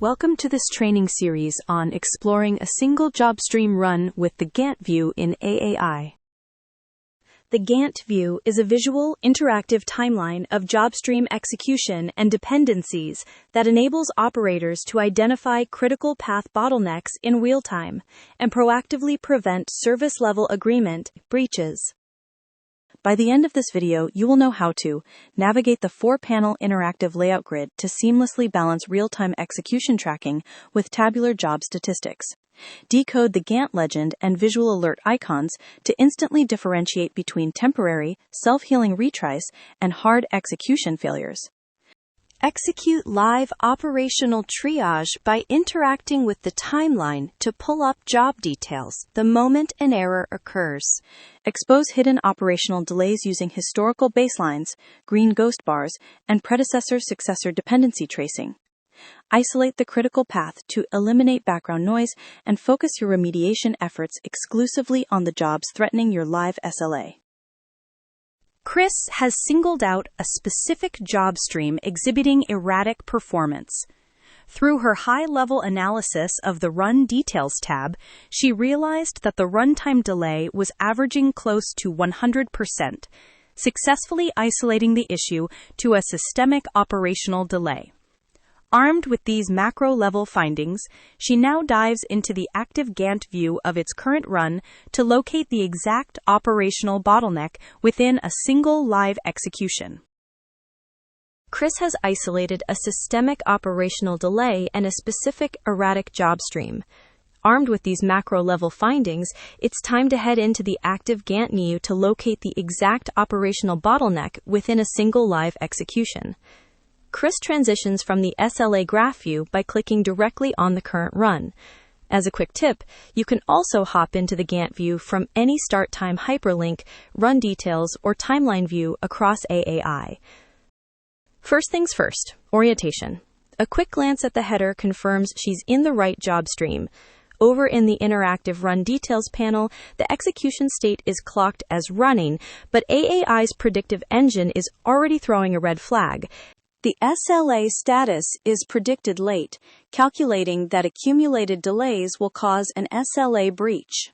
Welcome to this training series on exploring a single Jobstream run with the Gantt View in AAI. The Gantt View is a visual, interactive timeline of Jobstream execution and dependencies that enables operators to identify critical path bottlenecks in real time and proactively prevent service-level agreement breaches. By the end of this video, you will know how to navigate the 4-panel interactive layout grid to seamlessly balance real-time execution tracking with tabular job statistics, decode the Gantt legend and visual alert icons to instantly differentiate between temporary, self-healing retries and hard execution failures. Execute live operational triage by interacting with the timeline to pull up job details the moment an error occurs. Expose hidden operational delays using historical baselines, green ghost bars, and predecessor-successor dependency tracing. Isolate the critical path to eliminate background noise and focus your remediation efforts exclusively on the jobs threatening your live SLA. Chris has singled out a specific job stream exhibiting erratic performance. Through her high-level analysis of the Run Details tab, she realized that the runtime delay was averaging close to 100%, successfully isolating the issue to a systemic operational delay. Armed with these macro-level findings, she now dives into the active Gantt view of its current run to locate the exact operational bottleneck within a single live execution. Chris has isolated a systemic operational delay and a specific erratic job stream. Armed with these macro-level findings, it's time to head into the active Gantt view to locate the exact operational bottleneck within a single live execution. Chris transitions from the SLA graph view by clicking directly on the current run. As a quick tip, you can also hop into the Gantt view from any start time hyperlink, run details, or timeline view across AAI. First things first, orientation. A quick glance at the header confirms she's in the right job stream. Over in the interactive Run Details panel, the execution state is clocked as running, but AAI's predictive engine is already throwing a red flag. The SLA status is predicted late, calculating that accumulated delays will cause an SLA breach.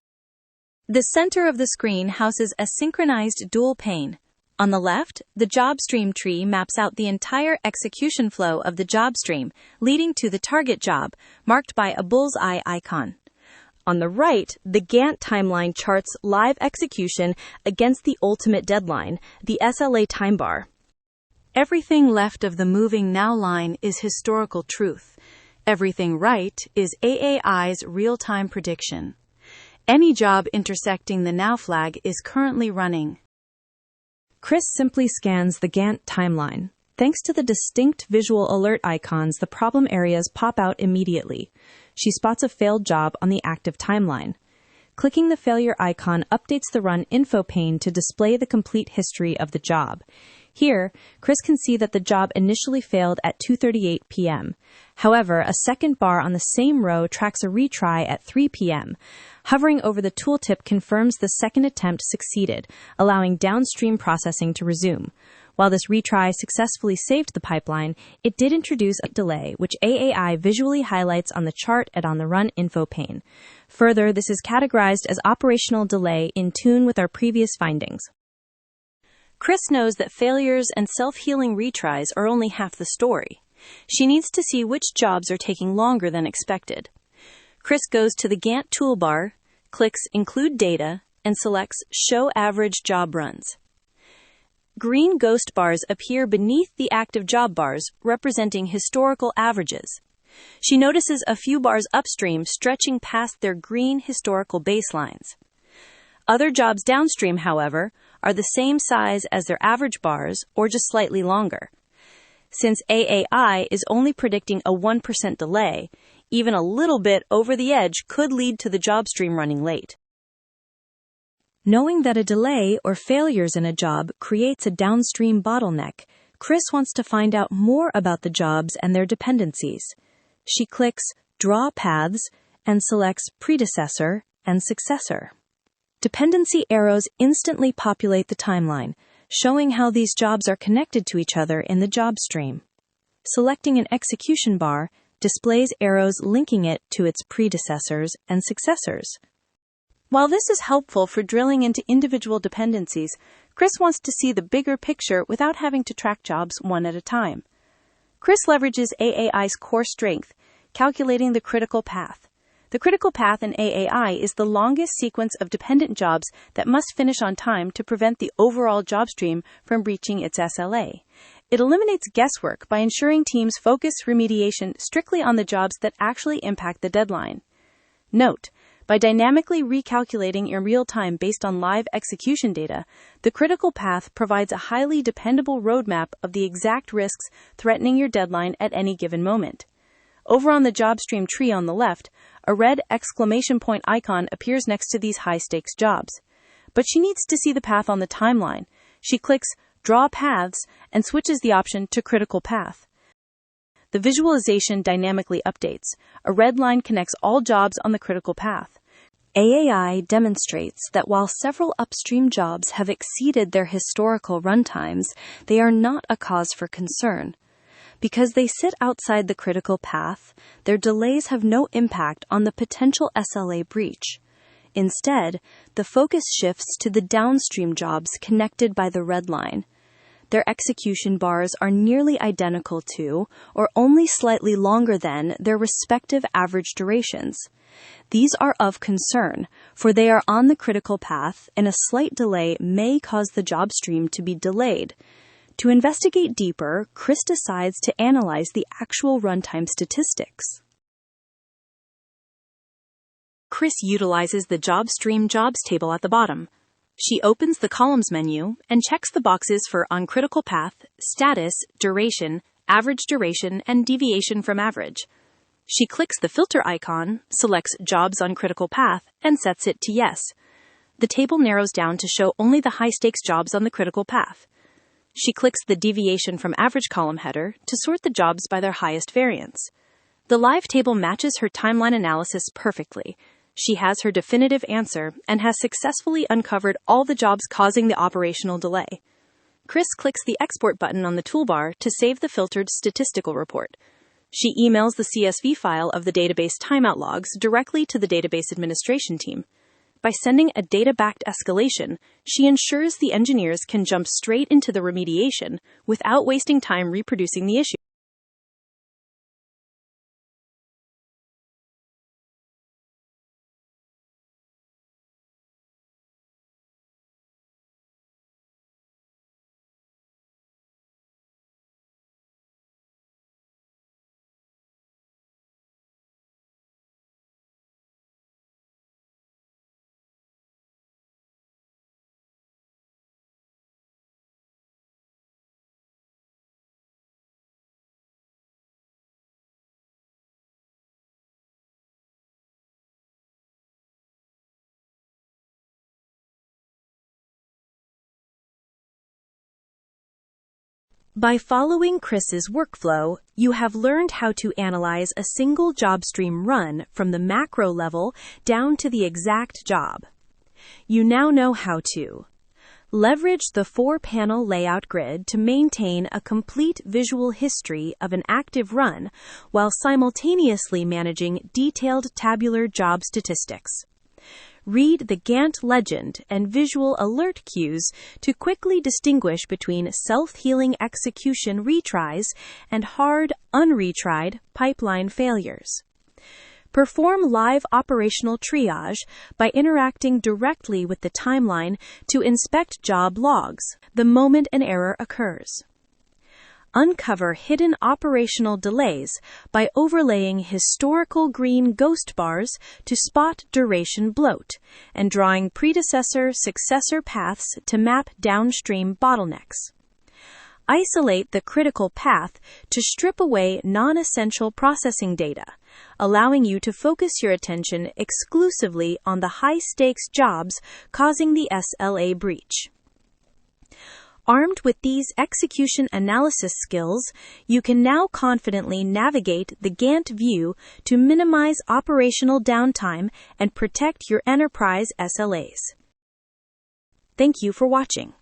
The center of the screen houses a synchronized dual pane. On the left, the Jobstream tree maps out the entire execution flow of the job stream, leading to the target job, marked by a bullseye icon. On the right, the Gantt timeline charts live execution against the ultimate deadline, the SLA time bar. Everything left of the moving now line is historical truth. Everything right is AAI's real-time prediction. Any job intersecting the now flag is currently running. Chris simply scans the Gantt timeline. Thanks to the distinct visual alert icons, the problem areas pop out immediately. She spots a failed job on the active timeline. Clicking the failure icon updates the Run Info pane to display the complete history of the job. Here, Chris can see that the job initially failed at 2:38 p.m. However, a second bar on the same row tracks a retry at 3 p.m. Hovering over the tooltip confirms the second attempt succeeded, allowing downstream processing to resume. While this retry successfully saved the pipeline, it did introduce a delay, which AAI visually highlights on the chart and on the Run Info pane. Further, this is categorized as operational delay in tune with our previous findings. Chris knows that failures and self-healing retries are only half the story. She needs to see which jobs are taking longer than expected. Chris goes to the Gantt toolbar, clicks Include Data, and selects Show Average Job Runs. Green ghost bars appear beneath the active job bars, representing historical averages. She notices a few bars upstream stretching past their green historical baselines. Other jobs downstream, however, are the same size as their average bars or just slightly longer. Since AAI is only predicting a 1% delay, even a little bit over the edge could lead to the job stream running late. Knowing that a delay or failures in a job creates a downstream bottleneck, Chris wants to find out more about the jobs and their dependencies. She clicks Draw Paths and selects Predecessor and Successor. Dependency arrows instantly populate the timeline, showing how these jobs are connected to each other in the job stream. Selecting an execution bar, displays arrows linking it to its predecessors and successors. While this is helpful for drilling into individual dependencies, Chris wants to see the bigger picture without having to track jobs one at a time. Chris leverages AAI's core strength, calculating the critical path. The critical path in AAI is the longest sequence of dependent jobs that must finish on time to prevent the overall job stream from breaching its SLA. It eliminates guesswork by ensuring teams focus remediation strictly on the jobs that actually impact the deadline. Note, by dynamically recalculating in real time based on live execution data, the critical path provides a highly dependable roadmap of the exact risks threatening your deadline at any given moment. Over on the Jobstream tree on the left, a red exclamation point icon appears next to these high-stakes jobs. But she needs to see the path on the timeline. She clicks Draw Paths and switches the option to Critical Path. The visualization dynamically updates. A red line connects all jobs on the critical path. AAI demonstrates that while several upstream jobs have exceeded their historical runtimes, they are not a cause for concern. Because they sit outside the critical path, their delays have no impact on the potential SLA breach. Instead, the focus shifts to the downstream jobs connected by the red line. Their execution bars are nearly identical to, or only slightly longer than, their respective average durations. These are of concern, for they are on the critical path, and a slight delay may cause the job stream to be delayed. To investigate deeper, Chris decides to analyze the actual runtime statistics. Chris utilizes the Jobstream jobs table at the bottom. She opens the columns menu and checks the boxes for on critical path, status, duration, average duration, and deviation from average. She clicks the filter icon, selects jobs on critical path, and sets it to yes. The table narrows down to show only the high-stakes jobs on the critical path. She clicks the deviation from average column header to sort the jobs by their highest variance. The live table matches her timeline analysis perfectly. She has her definitive answer and has successfully uncovered all the jobs causing the operational delay. Chris clicks the export button on the toolbar to save the filtered statistical report. She emails the CSV file of the database timeout logs directly to the database administration team. By sending a data-backed escalation, she ensures the engineers can jump straight into the remediation without wasting time reproducing the issue. By following Chris's workflow, you have learned how to analyze a single job stream run from the macro level down to the exact job. You now know how to leverage the 4-panel layout grid to maintain a complete visual history of an active run while simultaneously managing detailed tabular job statistics. Read the Gantt legend and visual alert cues to quickly distinguish between self-healing execution retries and hard, unretried pipeline failures. Perform live operational triage by interacting directly with the timeline to inspect job logs the moment an error occurs. Uncover hidden operational delays by overlaying historical green ghost bars to spot duration bloat and drawing predecessor-successor paths to map downstream bottlenecks. Isolate the critical path to strip away non-essential processing data, allowing you to focus your attention exclusively on the high-stakes jobs causing the SLA breach. Armed with these execution analysis skills, you can now confidently navigate the Gantt View to minimize operational downtime and protect your enterprise SLAs. Thank you for watching.